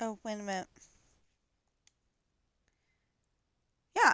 Oh, wait a minute. Yeah.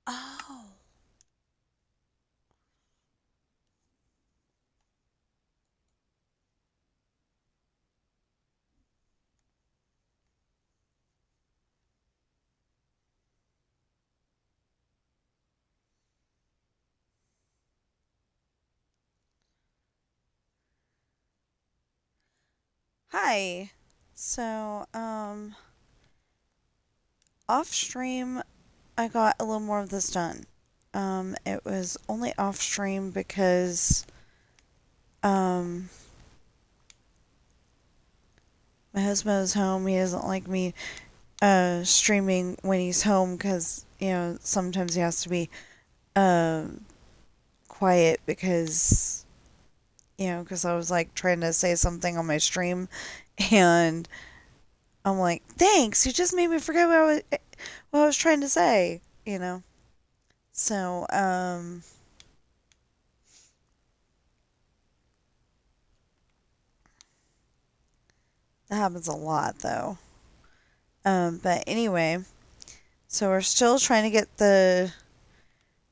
Oh. Hi. So, off stream, I got a little more of this done. It was only off stream because, um, my husband is home. He doesn't like me, streaming when he's home because, sometimes he has to be, um, quiet because I was like trying to say something on my stream and I'm like, thanks, you just made me forget what I was trying to say. So, that happens a lot though. But anyway, so we're still trying to get the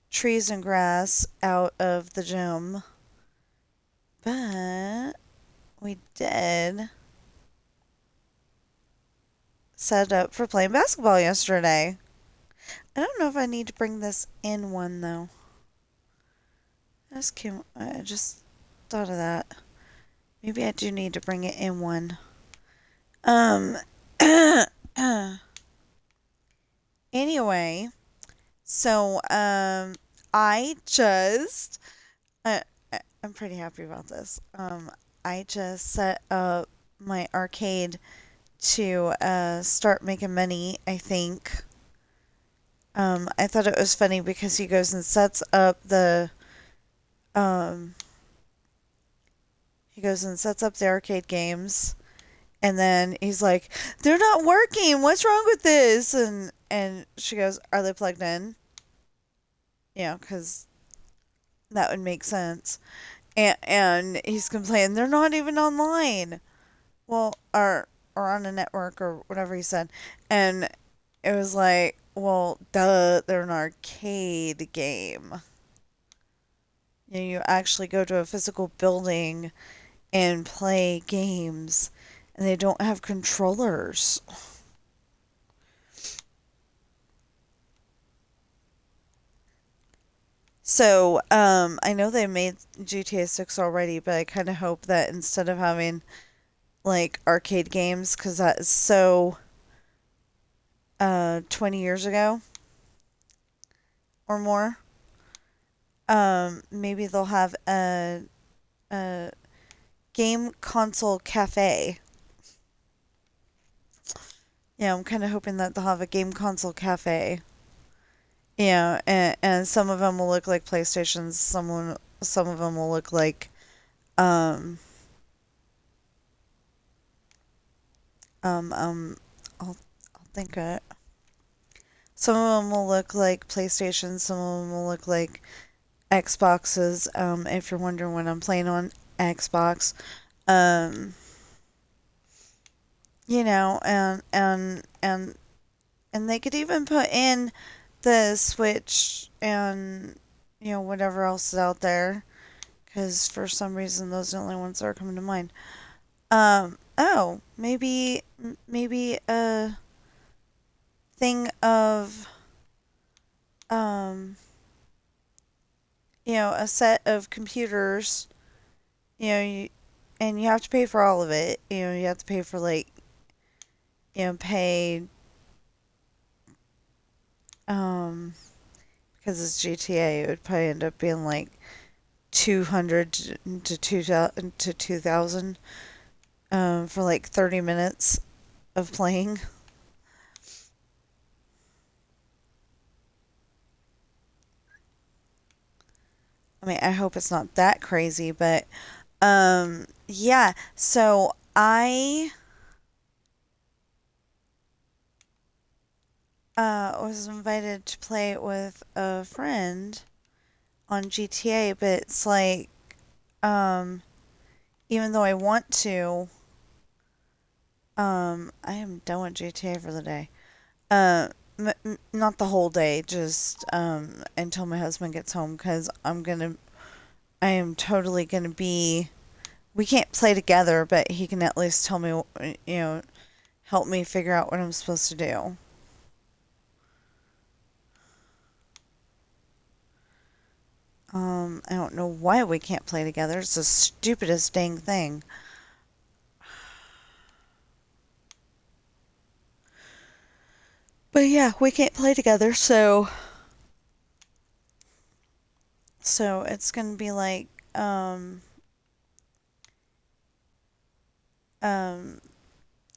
trees and grass out of the gym, but we did set up for playing basketball yesterday. I don't know if I need to bring this in one though. I just thought of that. Maybe I do need to bring it in one. Um, anyway, so I just I'm pretty happy about this. I just set up my arcade to start making money. I think. I thought it was funny because he goes and sets up um the arcade games, and then he's like, "They're not working. What's wrong with this?" And she goes, "Are they plugged in?" Because that would make sense. And he's complaining they're not even online. Well, or on a network or whatever he said, and it was like, well, duh, they're an arcade game. You actually go to a physical building and play games, and they don't have controllers. So, I know they made GTA 6 already, but I kind of hope that instead of having like arcade games, because that is so 20 years ago or more, maybe they'll have a game console cafe. Yeah, I'm kind of hoping that they'll have a game console cafe Yeah, and some of them will look like PlayStations. Some of them will look like um um um. I'll think of it. Some of them will look like PlayStations. Some of them will look like Xboxes. If you're wondering what I'm playing on Xbox, um, and they could even put in the Switch and whatever else is out there, because for some reason those are the only ones that are coming to mind. Oh, maybe a thing of um, a set of computers, and you have to pay for all of it. You have to pay for like, pay um because it's GTA, it would probably end up being like 200 to 2000 for like 30 minutes of playing. I mean, I hope it's not that crazy, but yeah. So I was invited to play with a friend on GTA, but it's like um even though I want to, I am done with GTA for the day. Uh, not the whole day, just until my husband gets home, because I am totally gonna be. We can't play together, but he can at least tell me, help me figure out what I'm supposed to do. I don't know why we can't play together. It's the stupidest dang thing. But yeah, we can't play together, so it's gonna be like um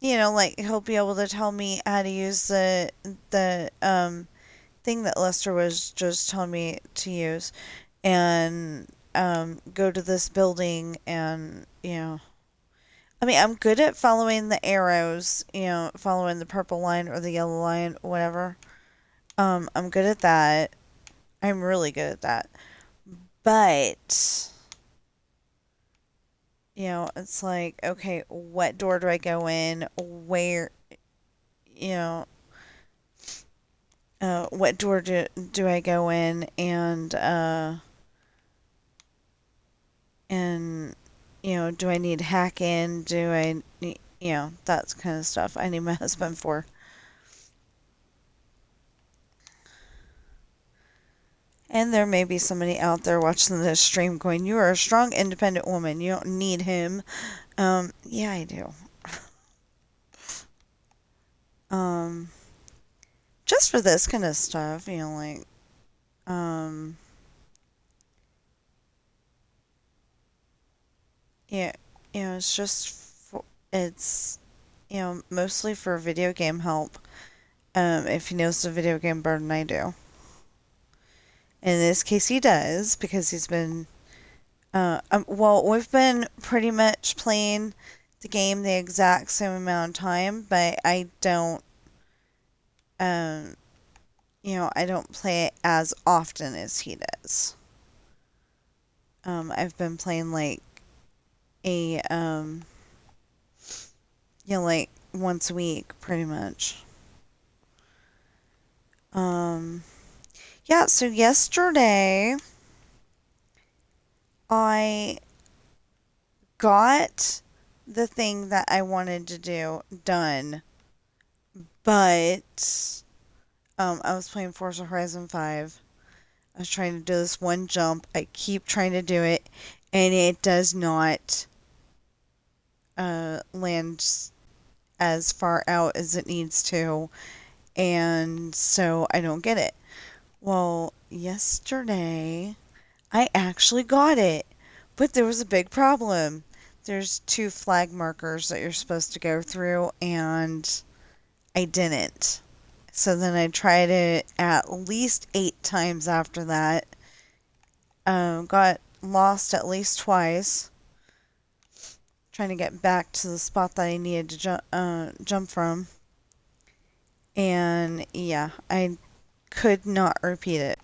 like he'll be able to tell me how to use the thing that Lester was just telling me to use, and go to this building, and I mean, I'm good at following the arrows, following the purple line or the yellow line, whatever. I'm good at that. I'm really good at that. But it's like, okay, what door do I go in? Where, you know, what door do I go in? And do I need hack in? Do I need, that kind of stuff. I need my husband for. And there may be somebody out there watching this stream going, "You are a strong, independent woman. You don't need him." Yeah, I do. Um, just for this kind of stuff, like, um, yeah, it's just it's, mostly for video game help. If he knows the video game better than I do. In this case, he does because he's been. Well, we've been pretty much playing the game the exact same amount of time, but I don't. Um, I don't play it as often as he does. I've been playing like a like once a week, pretty much. Um, yeah. So yesterday, I got the thing that I wanted to do done, but I was playing Forza Horizon 5. I was trying to do this one jump. I keep trying to do it, and it does not land as far out as it needs to, and so I don't get it. Well, yesterday I actually got it, but there was a big problem. There's two flag markers that you're supposed to go through, and I didn't. So then I tried it at least 8 times after that. Got lost at least twice, trying to get back to the spot that I needed to jump from. And yeah, I could not repeat it.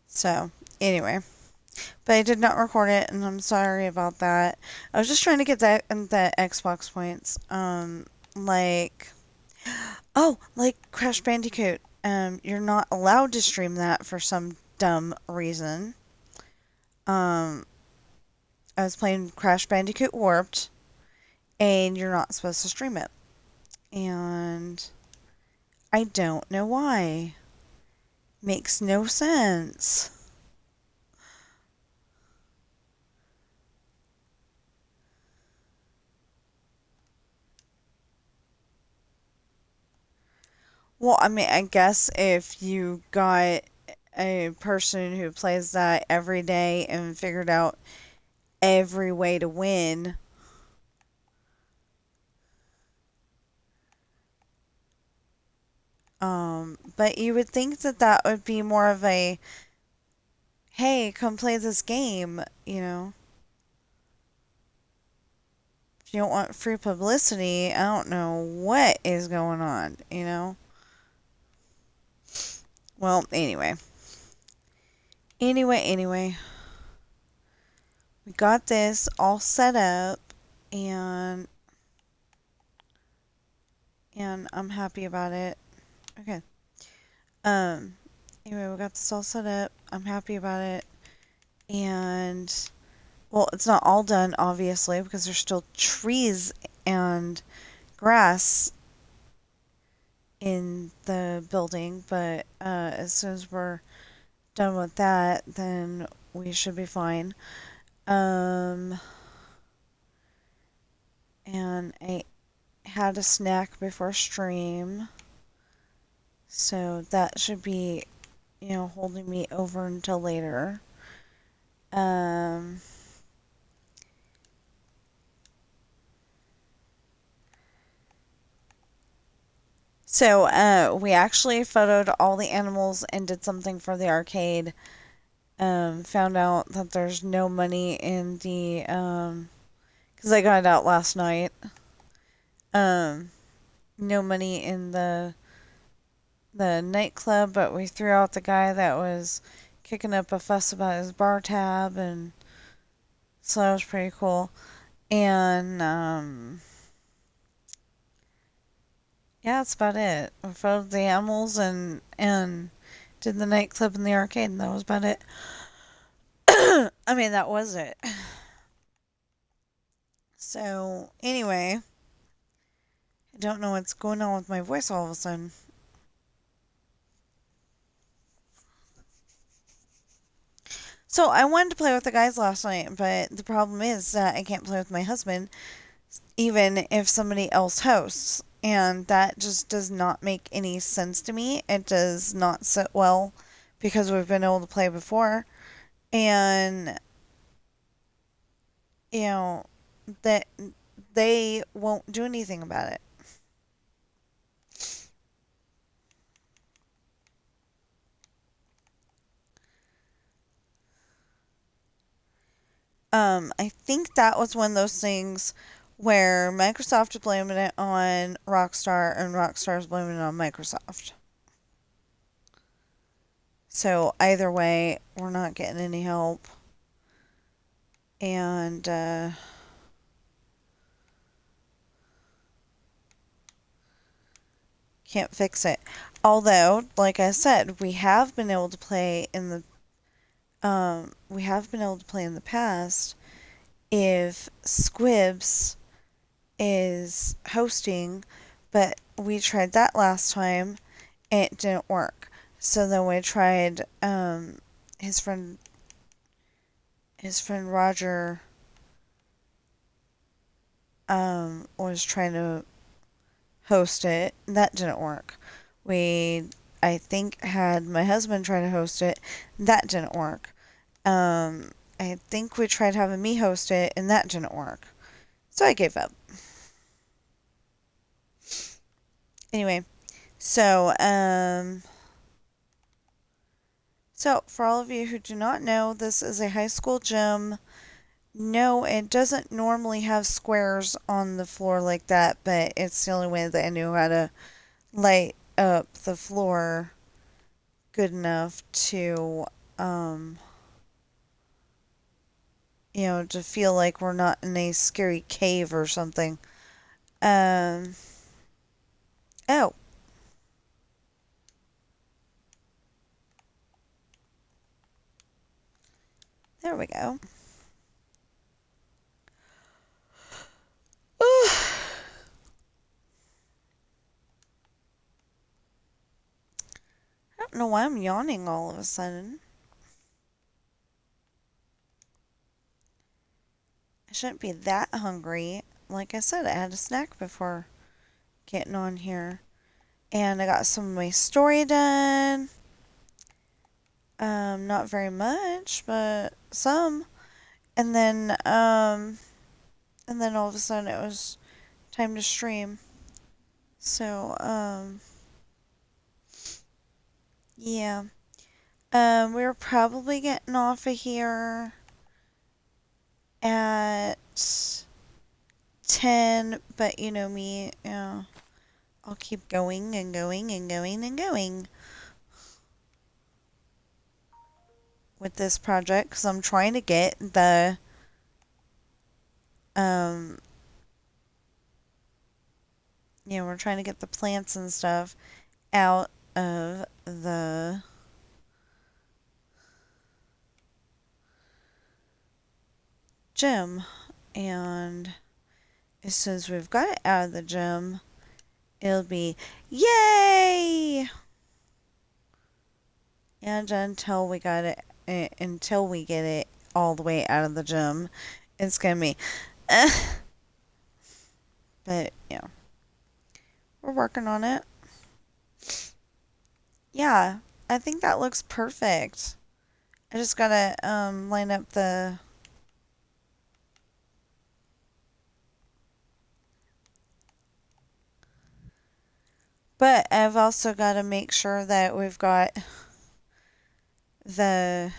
So, anyway. But I did not record it, and I'm sorry about that. I was just trying to get the Xbox points. Like, oh, like Crash Bandicoot. You're not allowed to stream that for some dumb reason. Um, I was playing Crash Bandicoot Warped, and you're not supposed to stream it. And I don't know why. Makes no sense. Well, I mean, I guess if you got a person who plays that every day and figured out every way to win, but you would think that that would be more of a, hey, come play this game, you know? If you don't want free publicity, I don't know what is going on, you know? Well, anyway. Anyway. We got this all set up, and I'm happy about it. Okay. Um, anyway, we got this all set up. I'm happy about it. And, well, it's not all done, obviously, because there's still trees and grass in the building. But as soon as we're done with that, then we should be fine. And I had a snack before stream. So that should be, holding me over until later. Um, so we actually photoed all the animals and did something for the arcade. Found out that there's no money in the, because I got it out last night. Um, no money in the nightclub, but we threw out the guy that was kicking up a fuss about his bar tab, and so that was pretty cool. And yeah, that's about it. We photoed the animals and did the nightclub in the arcade, and that was about it. I mean, that was it. So anyway, I don't know what's going on with my voice all of a sudden. So I wanted to play with the guys last night, but the problem is that I can't play with my husband, even if somebody else hosts. And that just does not make any sense to me. It does not sit well because we've been able to play before. And, you know, that they won't do anything about it. I think that was one of those things where Microsoft is blaming it on Rockstar and Rockstar is blaming it on Microsoft. So either way, we're not getting any help. And can't fix it. Although, like I said, we have been able to play in the past if Squibs is hosting, but we tried that last time and it didn't work. So then we tried his friend Roger was trying to host it. That didn't work. I think, had my husband try to host it. That didn't work. I think we tried having me host it, and that didn't work. So I gave up. Anyway, so so for all of you who do not know, this is a high school gym. No, it doesn't normally have squares on the floor like that, but it's the only way that I knew how to light up the floor good enough to um to feel like we're not in a scary cave or something. Um oh, there we go. I don't know why I'm yawning all of a sudden. I shouldn't be that hungry. Like I said, I had a snack before getting on here. And I got some of my story done. Not very much, but some. And then all of a sudden it was time to stream. So, yeah. We were probably getting off of here at 10, but you know me, I'll keep going and going and going and going with this project because I'm trying to get um, we're trying to get the plants and stuff out of the gym. And as soon as we've got it out of the gym, it'll be yay! And until we get it all the way out of the gym, it's gonna be, but we're working on it. Yeah, I think that looks perfect. I just gotta line up the. But I've also got to make sure that we've got the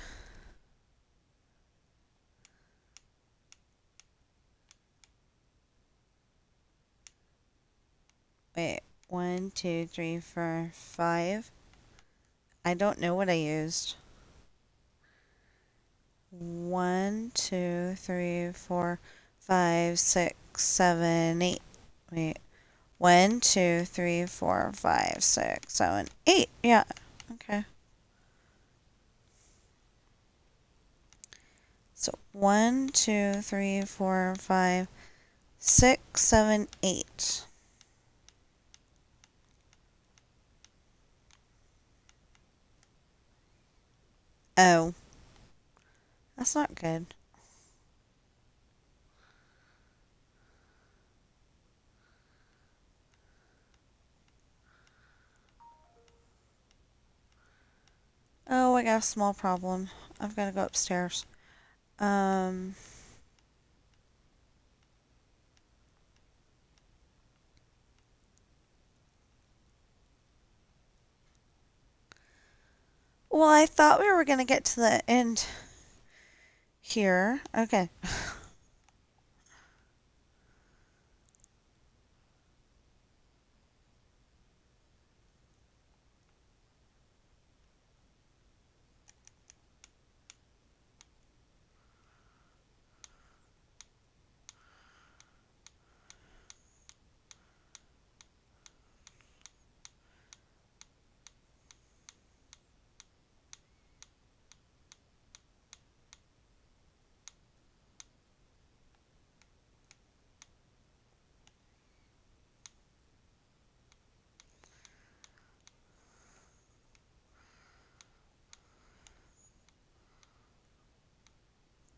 wait, 1, 2, 3, 4, 5. I don't know what I used. 1, 2, 3, 4, 5, 6, 7, 8. Wait. 1, 2, 3, 4, 5, 6, 7, 8. Yeah. Okay. So 1, 2, 3, 4, 5, 6, 7, 8. Oh, that's not good. Oh, I got a small problem. I've got to go upstairs. Um, well, I thought we were going to get to the end here. Okay.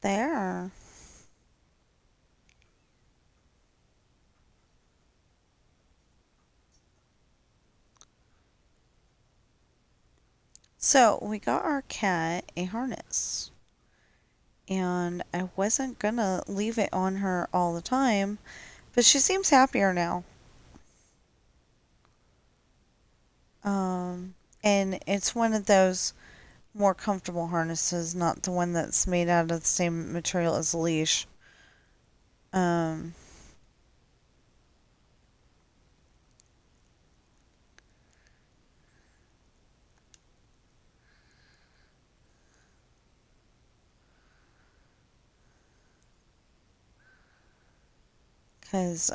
There. So we got our cat a harness. and I wasn't gonna leave it on her all the time, but she seems happier now. Um, and it's one of those more comfortable harnesses, not the one that's made out of the same material as a leash. Um, because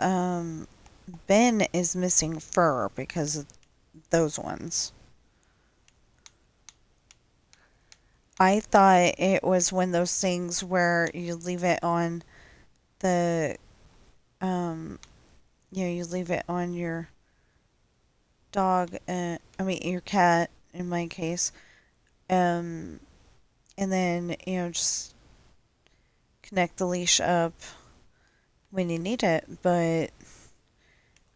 Ben is missing fur because of those ones. I thought it was one of those things where you leave it on the um you leave it on your dog, I mean your cat in my case, um and then just connect the leash up when you need it, but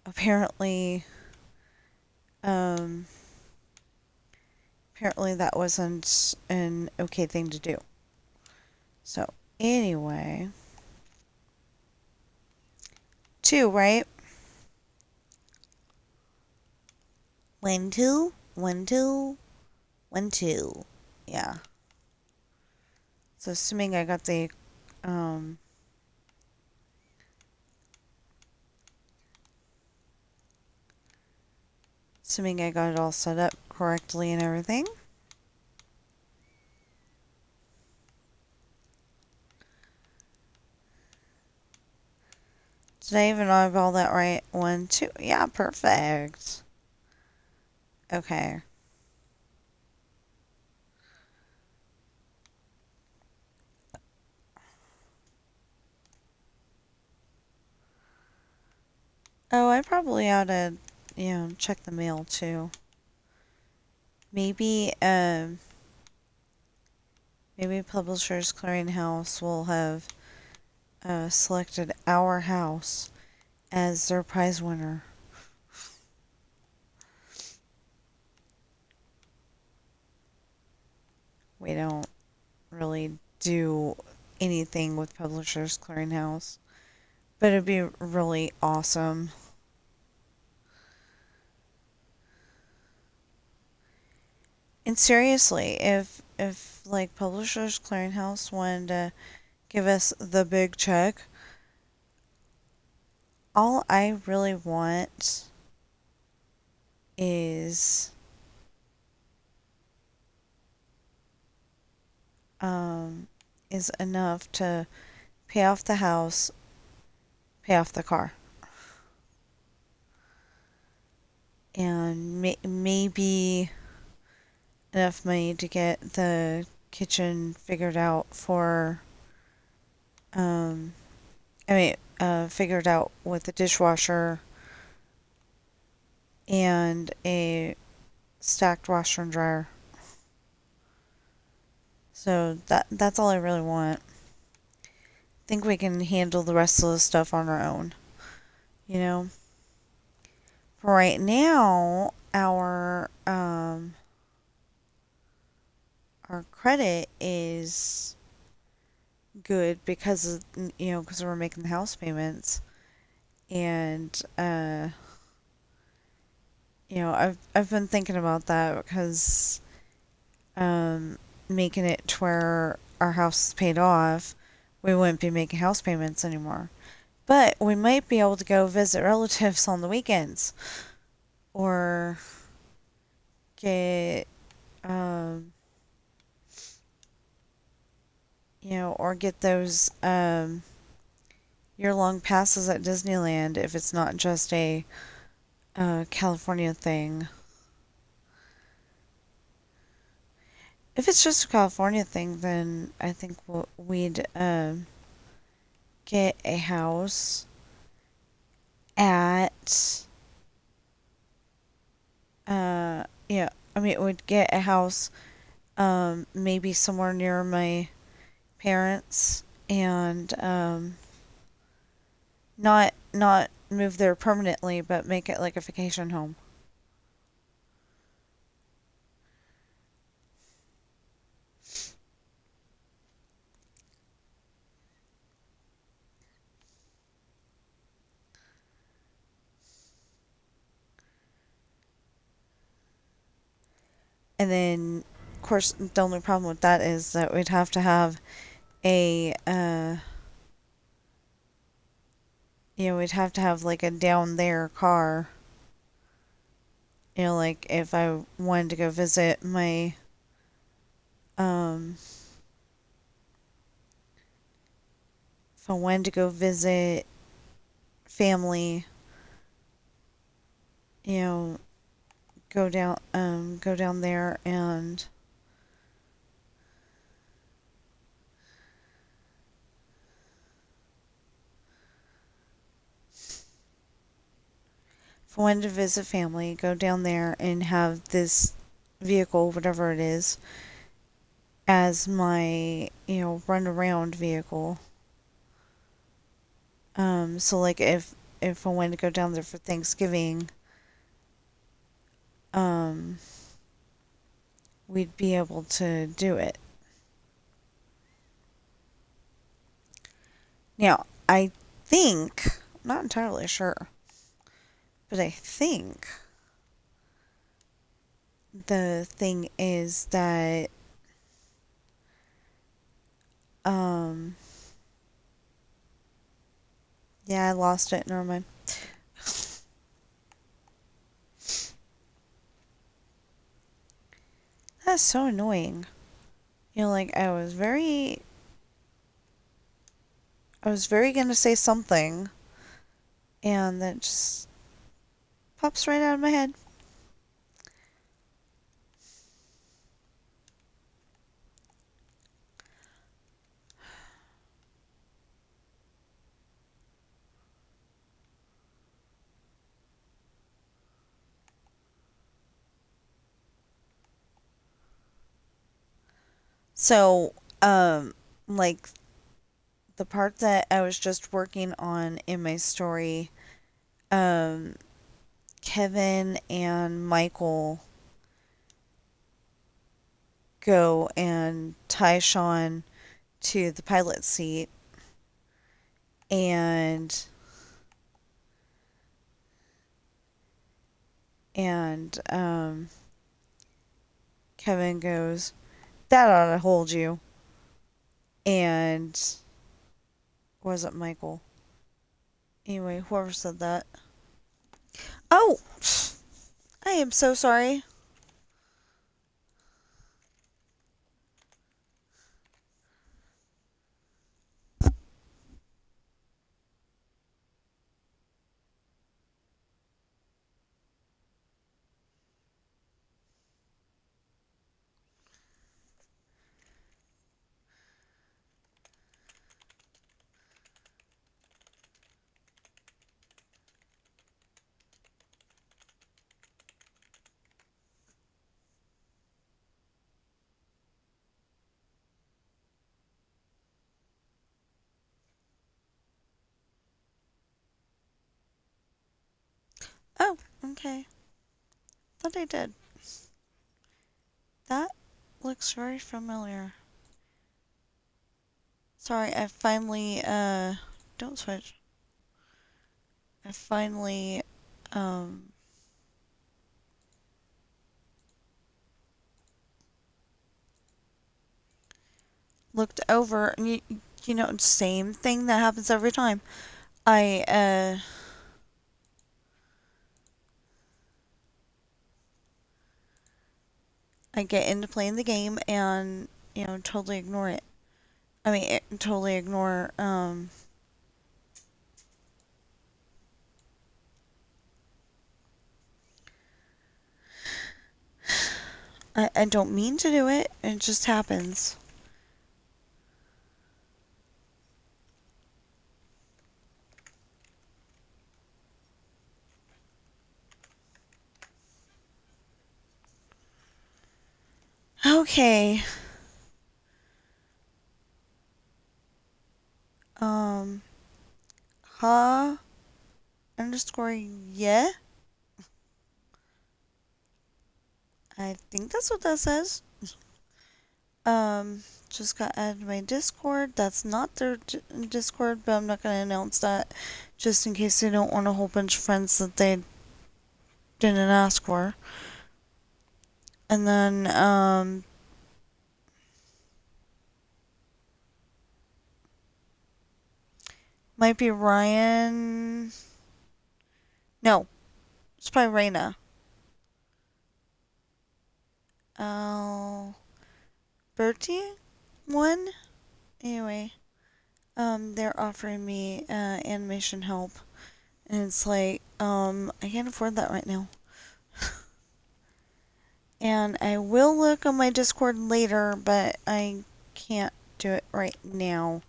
apparently um apparently that wasn't an okay thing to do. So anyway, two, right? One, two, one, two, one, two. Yeah. So assuming I got the um assuming I got it all set up correctly and everything. Did I even eyeball that right? One, two. Yeah, perfect. Okay. Oh, I probably ought to, check the mail too. Maybe, maybe Publishers Clearinghouse will have selected our house as their prize winner. We don't really do anything with Publishers Clearinghouse, but it'd be really awesome. And seriously, if like Publishers Clearinghouse wanted to give us the big check, all I really want is um is enough to pay off the house, pay off the car, and maybe enough money to get the kitchen figured out for um figured out with the dishwasher and a stacked washer and dryer. So that's all I really want. Think we can handle the rest of the stuff on our own, you know? For right now, our credit is good because of, because we're making the house payments, and I've been thinking about that because making it to where our house is paid off, we wouldn't be making house payments anymore. But we might be able to go visit relatives on the weekends, or get um or get those year-long passes at Disneyland if it's not just a California thing. If it's just a California thing, then I think we'd get a house at I mean, we'd get a house maybe somewhere near my parents, and not move there permanently, but make it like a vacation home. And then, of course, the only problem with that is that we'd have to have a, we'd have to have like a down there car. Like if I wanted to go visit my, um, if I wanted to go visit family, you know, go down there and if I wanted to visit family, go down there and have this vehicle, whatever it is, as my, run around vehicle. So like if I wanted to go down there for Thanksgiving, um, we'd be able to do it. Now, I think, I'm not entirely sure, but I think the thing is that, um, yeah, I lost it. Never mind. That's so annoying. Like I was very gonna say something, and that just pops right out of my head. So, like the part that I was just working on in my story, um, Kevin and Michael go and tie Sean to the pilot seat, and and Kevin goes, "That ought to hold you," and was it Michael? Anyway, whoever said that. Oh, I am so sorry. Oh, okay. Thought I did. That looks very familiar. Sorry, I finally, don't switch. I finally, um, looked over, and same thing that happens every time. I, I get into playing the game and, totally ignore it. I mean, totally ignore, I don't mean to do it, it just happens. Okay. Um, huh? Underscore yeah? I think that's what that says. Just got added to my Discord. That's not their Discord, but I'm not going to announce that just in case they don't want a whole bunch of friends that they didn't ask for. And then, might be Ryan. No, it's probably Raina. Bertie? One? Anyway, they're offering me, animation help. And it's like, I can't afford that right now. And I will look on my Discord later, but I can't do it right now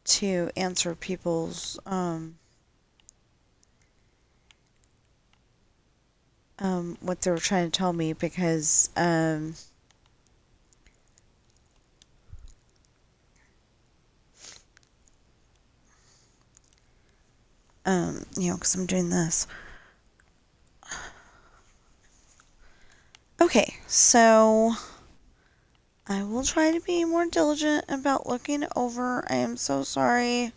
to answer people's what they were trying to tell me because because I'm doing this. Okay, so I will try to be more diligent about looking over. I am so sorry.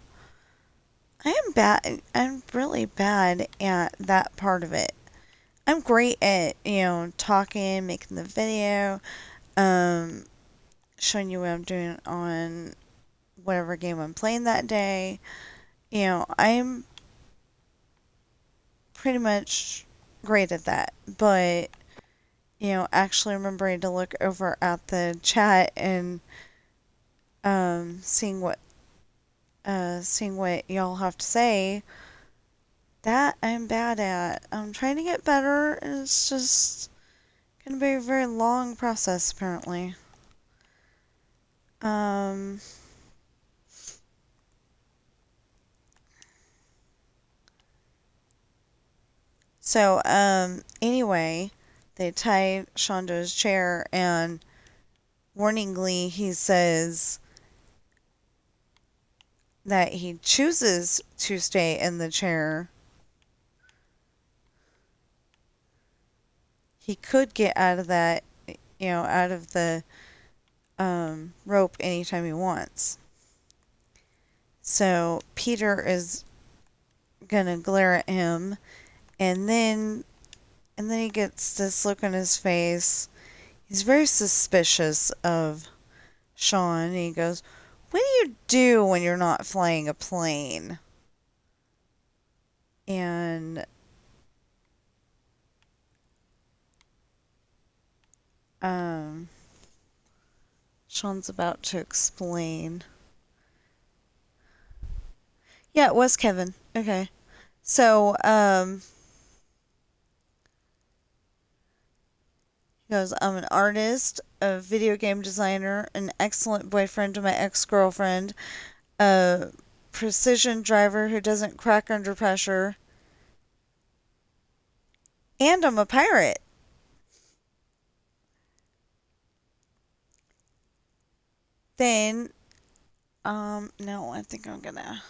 I am bad. I'm really bad at that part of it. I'm great at, talking, making the video, um, showing you what I'm doing on whatever game I'm playing that day. I'm pretty much great at that. But, actually remembering to look over at the chat and seeing what y'all have to say, that I'm bad at. I'm trying to get better, and it's just gonna be a very long process apparently. Um, anyway, they tie Sean to his chair, and warningly, he says that he chooses to stay in the chair. He could get out of that, out of the rope anytime he wants. So Peter is gonna glare at him, and then he gets this look on his face. He's very suspicious of Sean. And he goes, "What do you do when you're not flying a plane?" And um, Sean's about to explain. Yeah, it was Kevin. Okay. So, he goes, "I'm an artist, a video game designer, an excellent boyfriend to my ex-girlfriend, a precision driver who doesn't crack under pressure, and I'm a pirate." Then, no, I think I'm gonna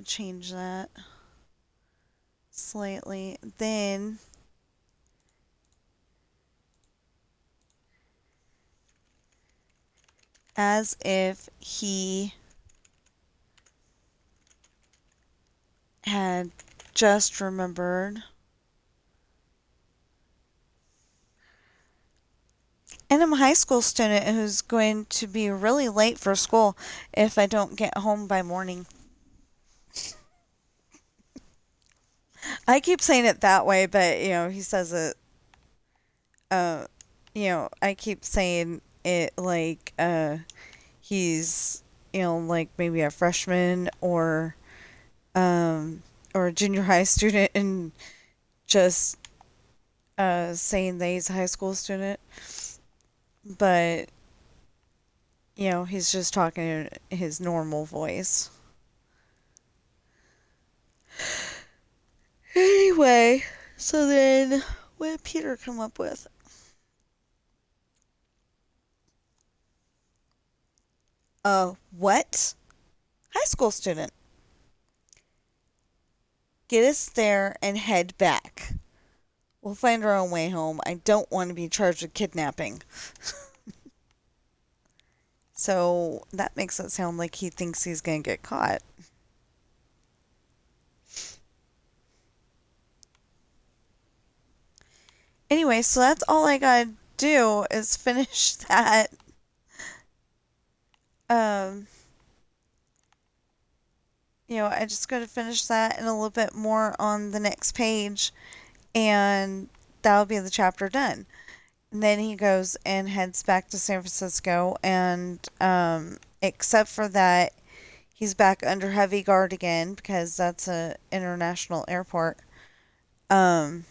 change that slightly. Then, as if he had just remembered, and I'm a high school student who's going to be really late for school if I don't get home by morning. I keep saying it that way, but he says it. I keep saying it like he's like maybe a freshman or a junior high student, and just saying that he's a high school student, but he's just talking in his normal voice. Anyway, so then what did Peter come up with? What? High school student. Get us there and head back. We'll find our own way home. I don't want to be charged with kidnapping. So that makes it sound like he thinks he's going to get caught. Anyway, so that's all I gotta do is finish that. Um, I just gotta finish that and a little bit more on the next page, and that'll be the chapter done. And then he goes and heads back to San Francisco, and except for that, he's back under heavy guard again because that's a international airport. Um,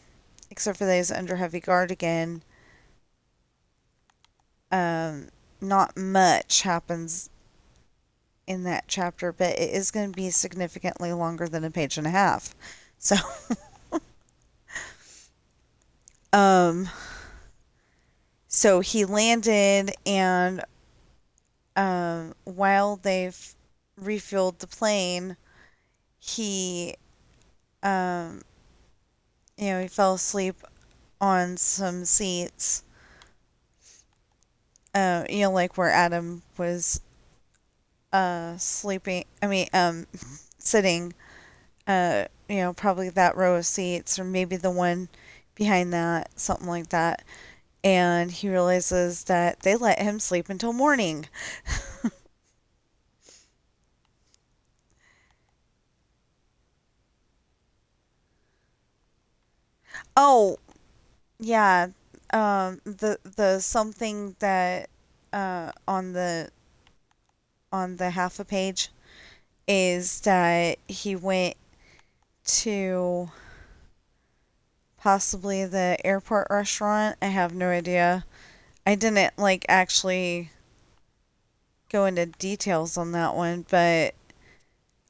except for that, he's under heavy guard again. Um, not much happens in that chapter, but it is going to be significantly longer than a page and a half. So, um, so he landed, and while they've refueled the plane, he, um, he fell asleep on some seats. Like where Adam was sleeping. I mean, sitting. Probably that row of seats, or maybe the one behind that, something like that. And he realizes that they let him sleep until morning. Oh, yeah. The something that on the half a page is that he went to possibly the airport restaurant. I have no idea. I didn't like actually go into details on that one, but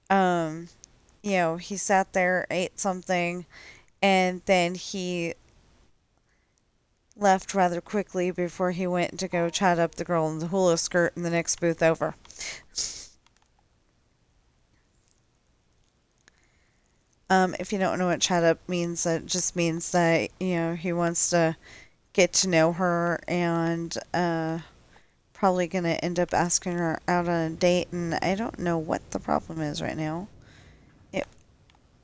um, he sat there, ate something, and then he left rather quickly before he went to go chat up the girl in the hula skirt in the next booth over. If you don't know what chat up means, it just means that, he wants to get to know her, and probably going to end up asking her out on a date, and I don't know what the problem is right now. It,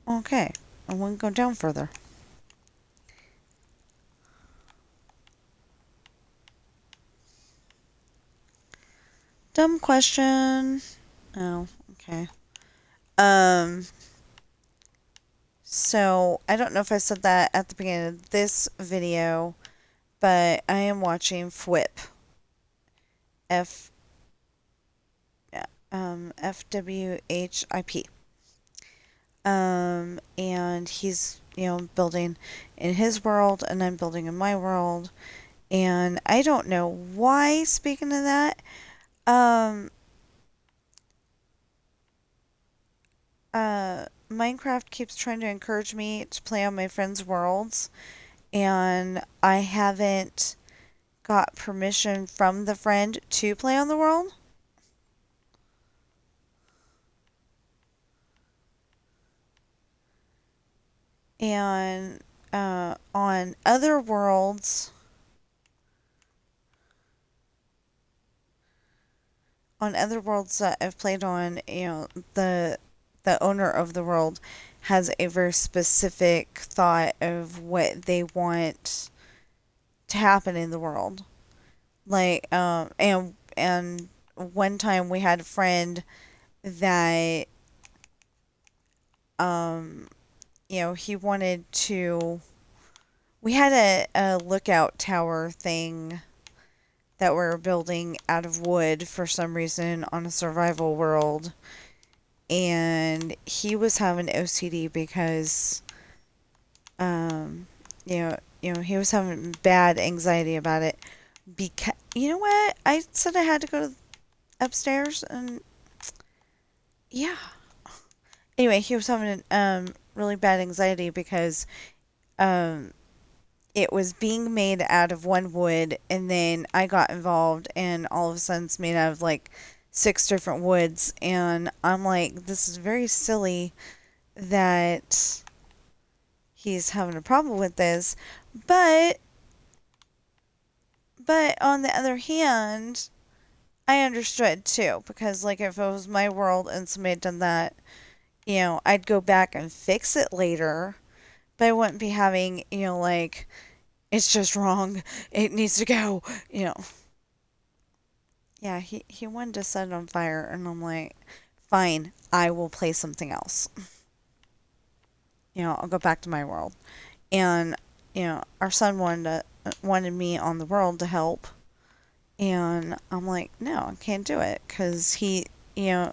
okay, I won't go down further. Dumb question. Oh, okay. Um, so I don't know if I said that at the beginning of this video, but I am watching FWIP. F, yeah, FWHIP. And he's, building in his world, and I'm building in my world. And I don't know why, speaking of that, um, Minecraft keeps trying to encourage me to play on my friends' worlds, and I haven't got permission from the friend to play on the world. And on other worlds, that I've played on, the owner of the world has a very specific thought of what they want to happen in the world. Like, and one time we had a friend that, um, he wanted to. We had a lookout tower thing that we were building out of wood for some reason on a survival world, and he was having OCD because, um, he was having bad anxiety about it. Because you know what, I said I had to go upstairs, and yeah. Anyway, he was having really bad anxiety because um it was being made out of one wood, and then I got involved, and all of a sudden it's made out of like 6 different woods, and I'm like, this is very silly that he's having a problem with this, but on the other hand, I understood too, because like if it was my world and somebody had done that, I'd go back and fix it later, but I wouldn't be having, like It's just wrong. It needs to go. You know. Yeah, he wanted to set it on fire, and I'm like, fine, I will play something else. I'll go back to my world. And our son wanted me on the world to help, and I'm like, no, I can't do it because you know,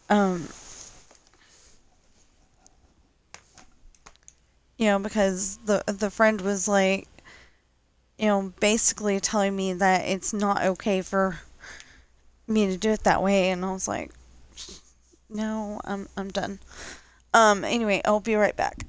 um, because the friend was like, basically telling me that it's not okay for me to do it that way, and I was like, no, I'm done. Anyway, I'll be right back.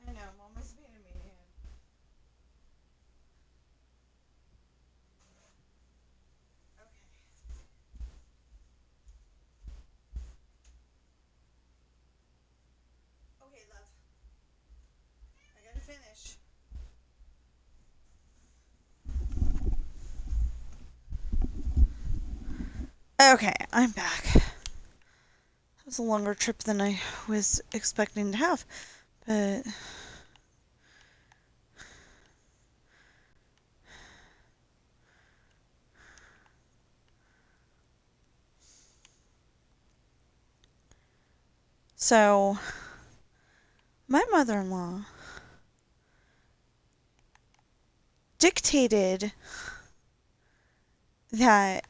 I know, Mama's being a meathead. Okay. Okay, love. I gotta finish. Okay, I'm back. It was a longer trip than I was expecting to have, but so my mother-in-law dictated that,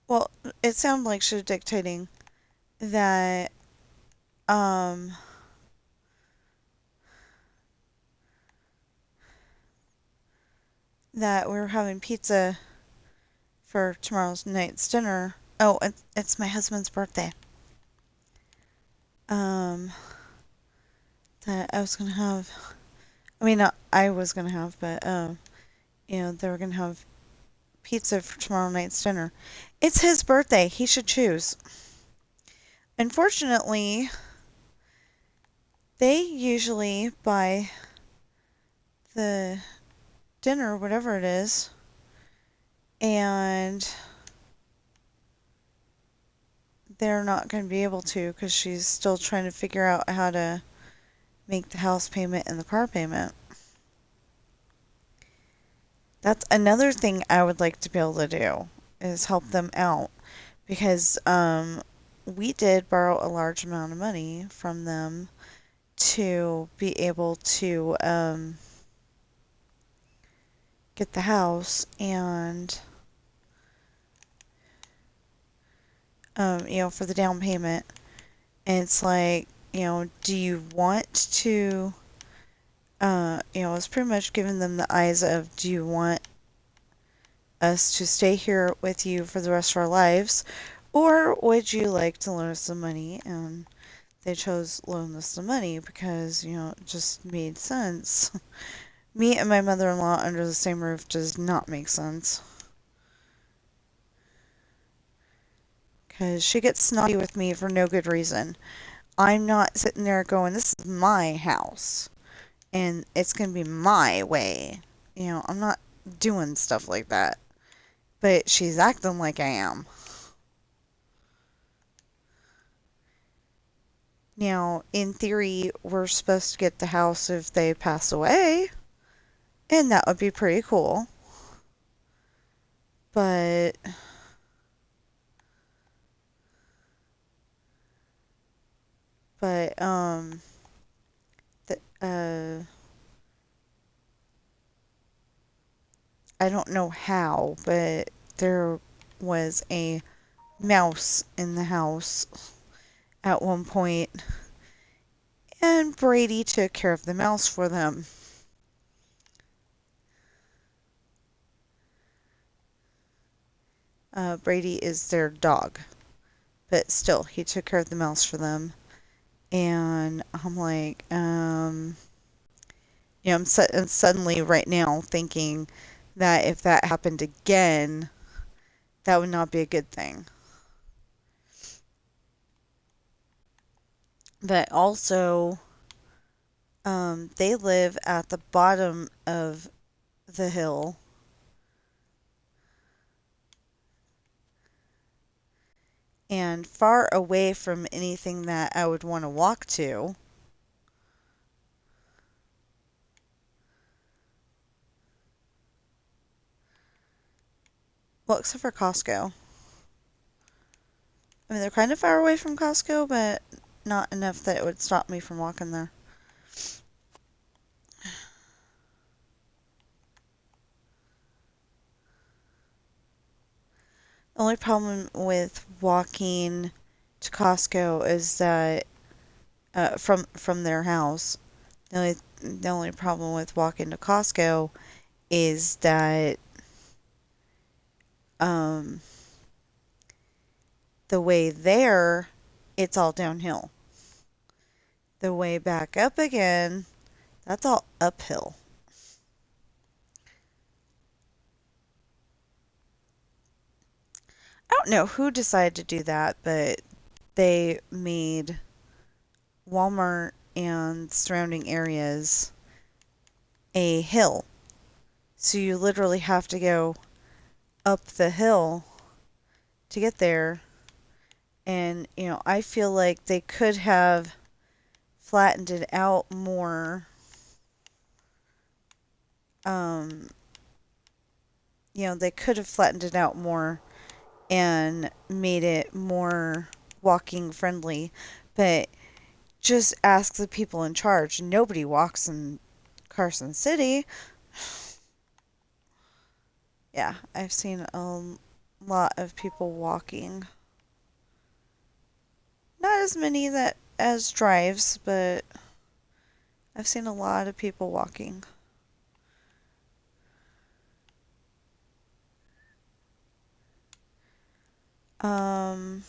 well, it sounded like she was dictating that um that we were having pizza for tomorrow's night's dinner. Oh, it's my husband's birthday. Um, that I was gonna have. I mean, not I was gonna have, but they were gonna have pizza for tomorrow night's dinner. It's his birthday. He should choose. Unfortunately, they usually buy the dinner, whatever it is, and they're not going to be able to because she's still trying to figure out how to make the house payment and the car payment. That's another thing I would like to be able to do is help them out because we did borrow a large amount of money from them to be able to get the house and for the down payment. And it's like, do you want to it's pretty much giving them the eyes of, do you want us to stay here with you for the rest of our lives, or would you like to loan us some money? And they chose loan us some money because, it just made sense. Me and my mother-in-law under the same roof does not make sense. Because she gets snotty with me for no good reason. I'm not sitting there going, this is my house, and it's going to be my way. I'm not doing stuff like that. But she's acting like I am. Now, in theory, we're supposed to get the house if they pass away, and that would be pretty cool. But but the, I don't know how, but there was a mouse in the house at one point, and Brady took care of the mouse for them. Brady is their dog, but still, he took care of the mouse for them. And I'm like, I'm suddenly right now thinking that if that happened again, that would not be a good thing. But also, they live at the bottom of the hill. And far away from anything that I would want to walk to. Well, except for Costco. I mean, they're kind of far away from Costco, but not enough that it would stop me from walking there. The only problem with walking to Costco is that from their house, the only problem with walking to Costco is that um, the way there, it's all downhill. The way back up again, that's all uphill. I don't know who decided to do that, but they made Walmart and surrounding areas a hill. So you literally have to go up the hill to get there. And, I feel like they could have flattened it out more. Um, they could have flattened it out more and made it more walking friendly. But just ask the people in charge. Nobody walks in Carson City. Yeah, I've seen a lot of people walking. Not as many that as drives, but I've seen a lot of people walking. Um,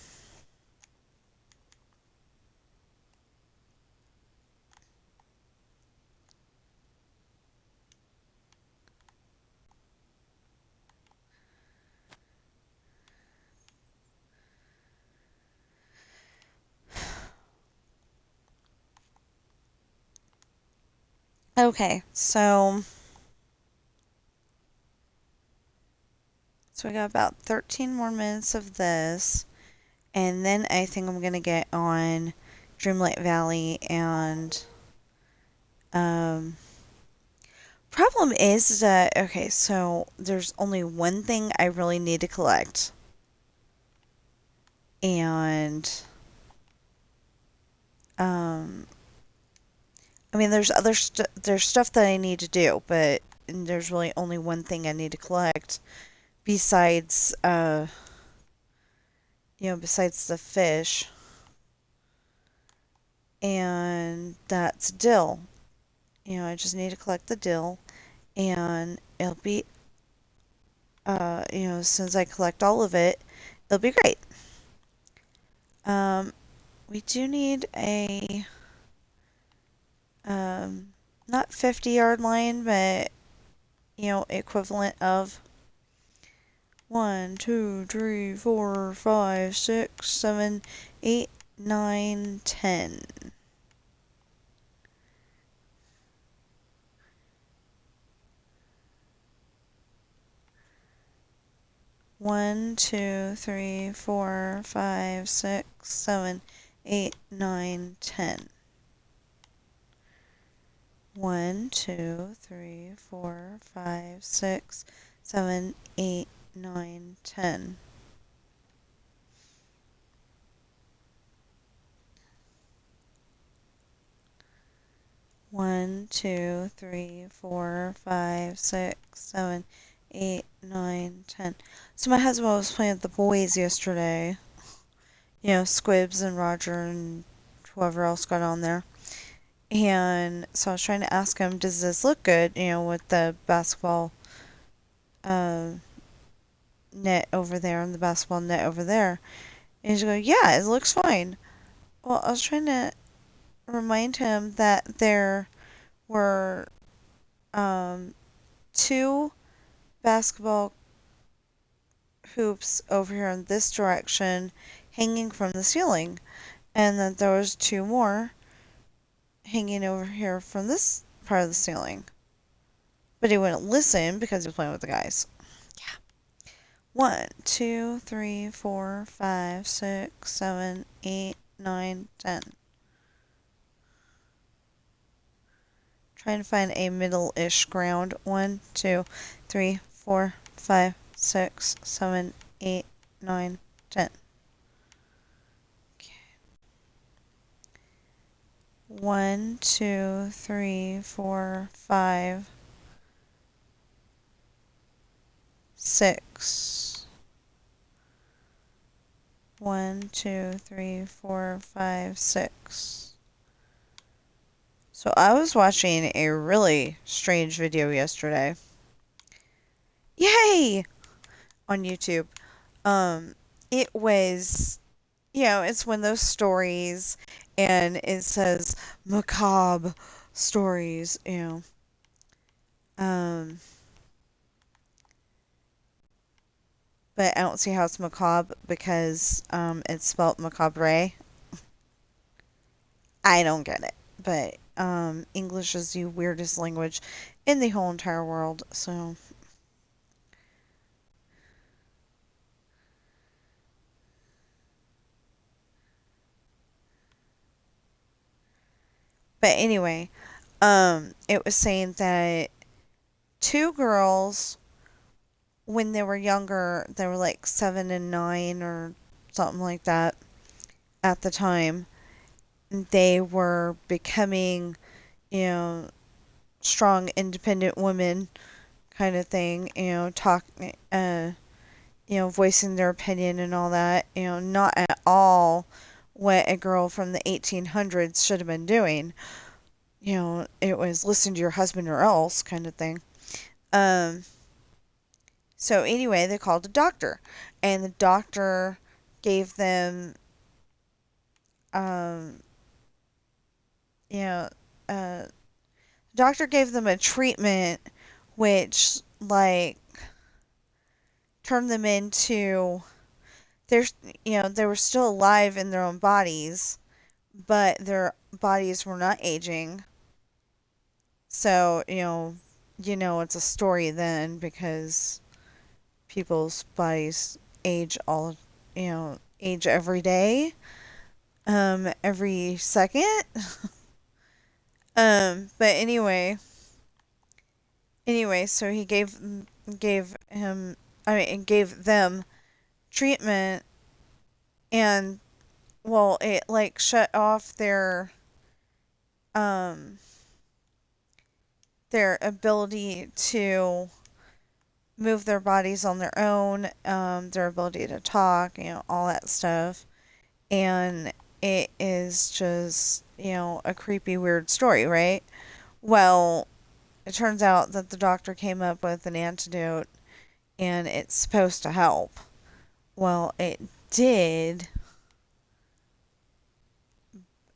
okay, so we got about 13 more minutes of this, and then I think I'm gonna get on Dreamlight Valley and um problem is that okay, so there's only one thing I really need to collect. And um I mean there's stuff that I need to do, but there's really only one thing I need to collect besides besides the fish, and that's dill. I just need to collect the dill, and it'll be since I collect all of it, it'll be great. Um, we do need a not 50-yard line, but equivalent of 1, 2, 3, 4, 5, 6, 7, 8, 9, 10. 1, 2, 3, 4, 5, 6, 7, 8, 9, 10. 1, 2, 3, 4, 5, 6, 7, 8, 9, 10. 1, 2, 3, 4, 5, 6, 7, 8, 9, 10. So my husband was playing with the boys yesterday. Squibs and Roger and whoever else got on there. And so I was trying to ask him, does this look good, with the basketball uh, net over there and the basketball net over there? And he's going, yeah, it looks fine. Well, I was trying to remind him that there were um, two basketball hoops over here in this direction hanging from the ceiling, and that there was two more hanging over here from this part of the ceiling. But he wouldn't listen because he was playing with the guys. Yeah. 1, 2, 3, 4, 5, 6, 7, 8, 9, 10. Trying to find a middle-ish ground. 1, 2, 3, 4, 5, 6, 7, 8, 9, 10. 1, 2, 3, 4, 5, 6. 1, 2, 3, 4, 5, 6. So I was watching a really strange video yesterday. Yay! On YouTube. It was, it's one of those stories, and it says macabre stories. Um, but I don't see how it's macabre because it's spelled macabre. I don't get it. But English is the weirdest language in the whole entire world, so. But anyway, it was saying that two girls, when they were younger, they were like 7 and 9 or something like that at the time. They were becoming, you know, strong, independent women kind of thing, voicing their opinion and all that, not at all what a girl from the 1800s should have been doing. It was listen to your husband or else kind of thing. Um, so anyway, they called a doctor, and the doctor gave them, um, you know, uh, doctor gave them a treatment which like turned them into there's they were still alive in their own bodies, but their bodies were not aging. So, it's a story then because people's bodies age age every day, every second. But anyway, so he gave him, gave them treatment, and well, it like shut off um their ability to move their bodies on their own, their ability to talk, all that stuff. And it is just, a creepy, weird story, right? Well, it turns out that the doctor came up with an antidote and it's supposed to help. Well, it did.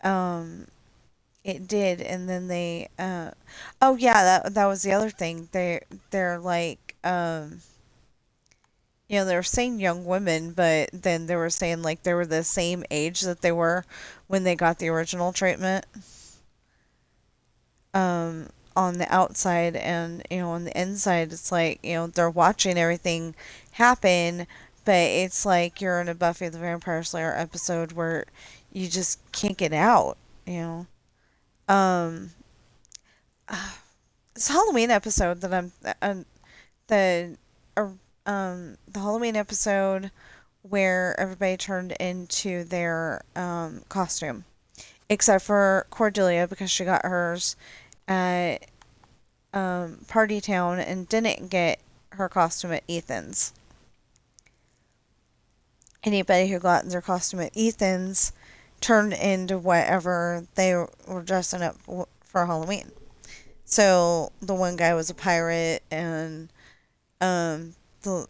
Um, it did, and then oh yeah, that was the other thing. They're like, they were saying young women, but then they were saying like they were the same age that they were when they got the original treatment. On the outside, and on the inside, it's like they're watching everything happen, but it's like you're in a Buffy the Vampire Slayer episode where you just can't get out. You know, um, it's a Halloween episode that the uh, the Halloween episode where everybody turned into their costume, except for Cordelia because she got hers at Party Town and didn't get her costume at Ethan's. Anybody who got their costume at Ethan's turned into whatever they were dressing up for Halloween. So the one guy was a pirate, and um, the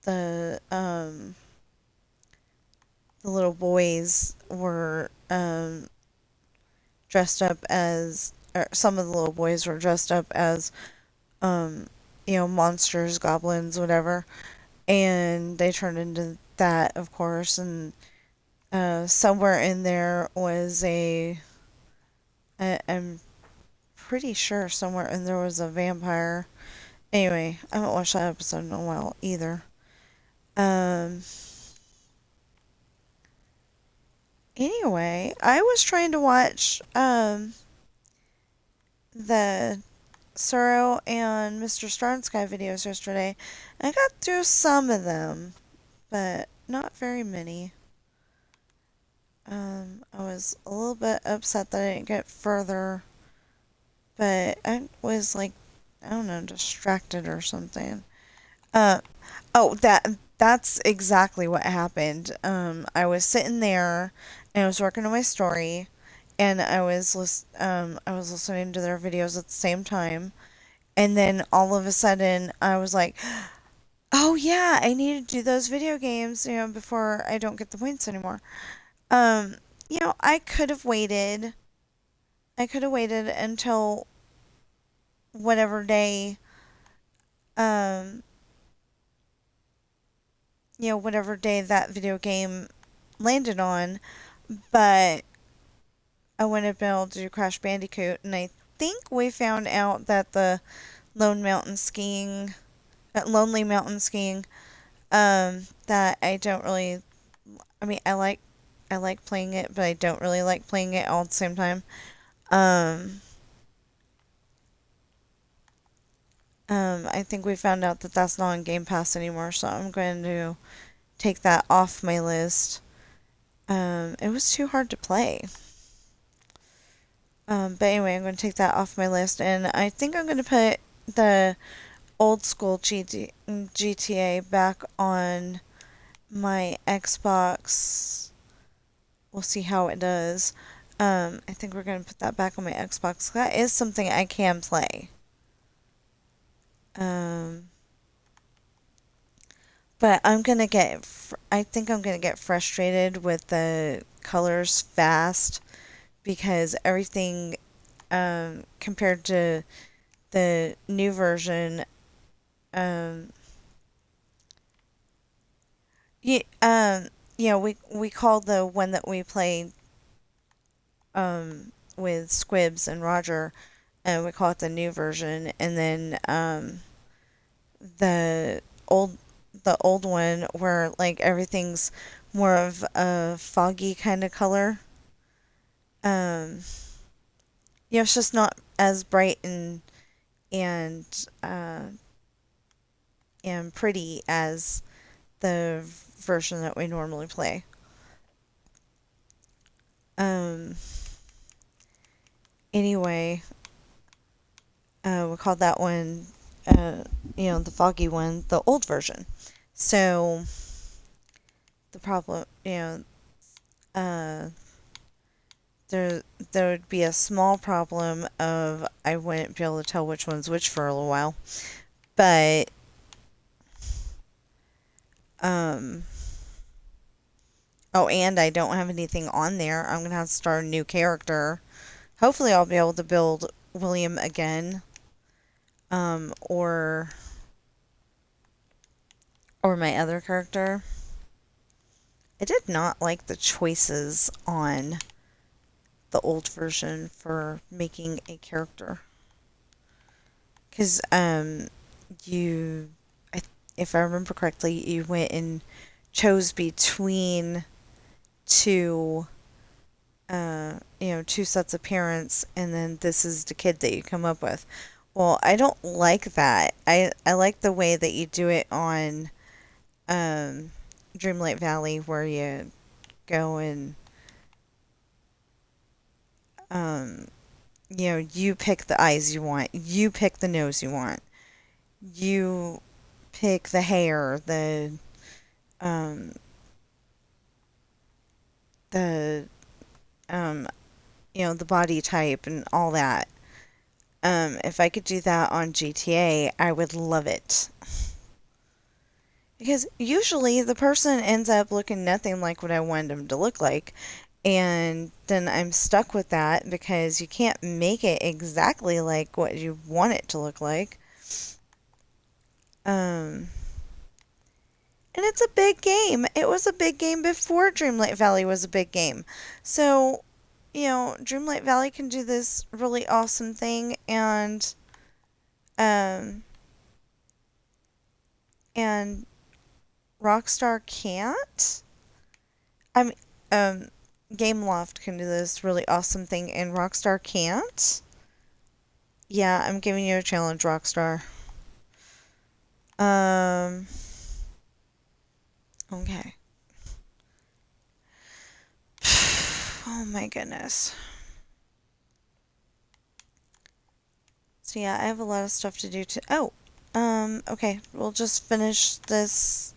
the um, the little boys were dressed up as, or some of the little boys were dressed up as um, monsters, goblins, whatever, and they turned into that, of course. And somewhere in there was I'm pretty sure somewhere in there was a vampire. Anyway, I haven't watched that episode in a while either. Um, anyway, I was trying to watch the Suro and Mr. Starnsky videos yesterday. I got through some of them, but not very many. I was a little bit upset that I didn't get further, but I was like, I don't know, distracted or something. Uh, oh, that's exactly what happened. I was sitting there and I was working on my story, and I was listening to their videos at the same time, and then all of a sudden I was like, oh yeah, I need to do those video games, before I don't get the points anymore. Um, I could have waited. I could have waited until whatever day, um, whatever day that video game landed on, but I wouldn't have been able to do Crash Bandicoot, and I think we found out that the Lonely Mountain Skiing, that I don't really, I like playing it, but I don't really like playing it all at the same time. Um, I think we found out that that's not on Game Pass anymore, so I'm going to take that off my list. It was too hard to play. But anyway, I'm going to take that off my list, and I think I'm going to put the old school GTA back on my Xbox. We'll see how it does. I think we're going to put that back on my Xbox. That is something I can play. Um, but I'm going to get I think I'm going to get frustrated with the colors fast because everything compared to the new version, um, yeah, we call the one that we play with Squibs and Roger, and we call it the new version, and then the old the old one where like everything's more of a foggy kind of color. Um, it's just not as bright and uh, and pretty as the version that we normally play. Um, anyway, we called that one, uh, the foggy one, the old version. So the problem, uh, there there would be a small problem of I wouldn't be able to tell which one's which for a little while. But um oh, and I don't have anything on there. I'm gonna have to start a new character. Hopefully I'll be able to build William again. Or my other character. I did not like the choices on the old version for making a character. Because you, if I remember correctly, you went and chose between two, two sets of parents, and then this is the kid that you come up with. Well, I don't like that. I like the way that you do it on um, Dreamlight Valley, where you go and um, you pick the eyes you want, you pick the nose you want, you pick the hair, um, the um, the body type and all that. If I could do that on GTA, I would love it. Because usually the person ends up looking nothing like what I wanted them to look like. And then I'm stuck with that because you can't make it exactly like what you want it to look like. Um, and it's a big game. It was a big game before Dreamlight Valley was a big game. So, Dreamlight Valley can do this really awesome thing um and Rockstar can't. I mean, um Gameloft can do this really awesome thing and Rockstar can't. Yeah, I'm giving you a challenge, Rockstar. Um okay. Oh my goodness. So yeah, I have a lot of stuff to do to okay, we'll just finish this.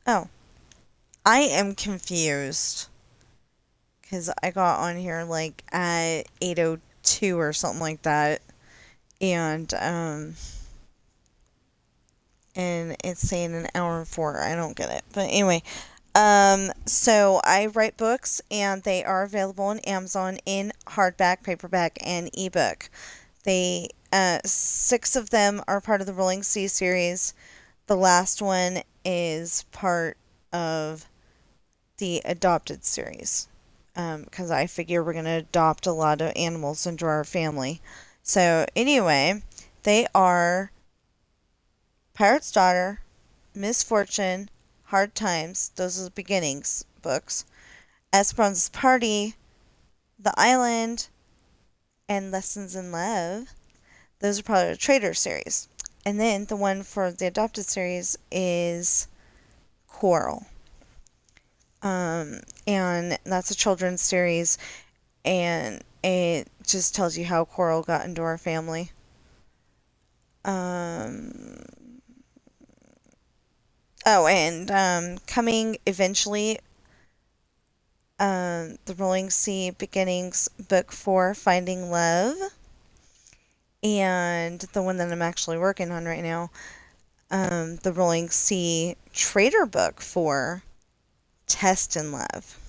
Oh, I am confused because I got on here like at 8:02 or something like that, and it's saying an hour and four. I don't get it, but anyway, so I write books, and they are available on Amazon in hardback, paperback, and ebook. They 6 of them are part of the Rolling Sea series. The last one is part of the adopted series. Because I figure we're going to adopt a lot of animals into our family. So, anyway, they are Pirate's Daughter, Misfortune, Hard Times, those are the beginnings books, Esperanza's Party, The Island, and Lessons in Love. Those are part of the Traitor series. And then the one for the adopted series is Coral. And that's a children's series, and it just tells you how Coral got into our family. And coming eventually, the Rolling Sea Beginnings Book 4, Finding Love, and the one that I'm actually working on right now, the Rolling Sea Traitor book for Test and Love.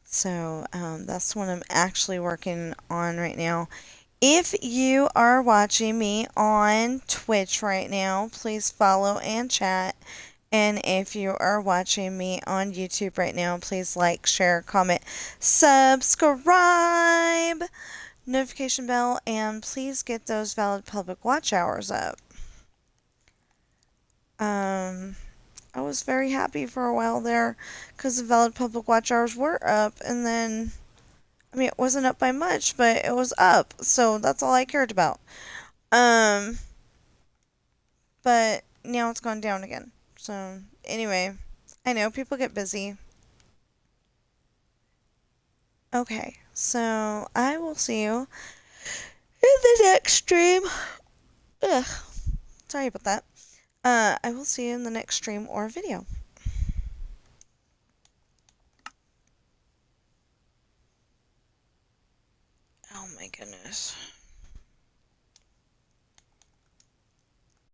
So that's what I'm actually working on right now. If you are watching me on Twitch right now, please follow and chat. And if you are watching me on YouTube right now, please like, share, comment, subscribe, notification bell, and please get those valid public watch hours up. Um, I was very happy for a while there because the valid public watch hours were up, and then, I mean, it wasn't up by much, but it was up, so that's all I cared about. Um, but now it's gone down again. So, anyway, I know people get busy. Okay, so I will see you in the next stream. Ugh, sorry about that. I will see you in the next stream or video. Oh my goodness.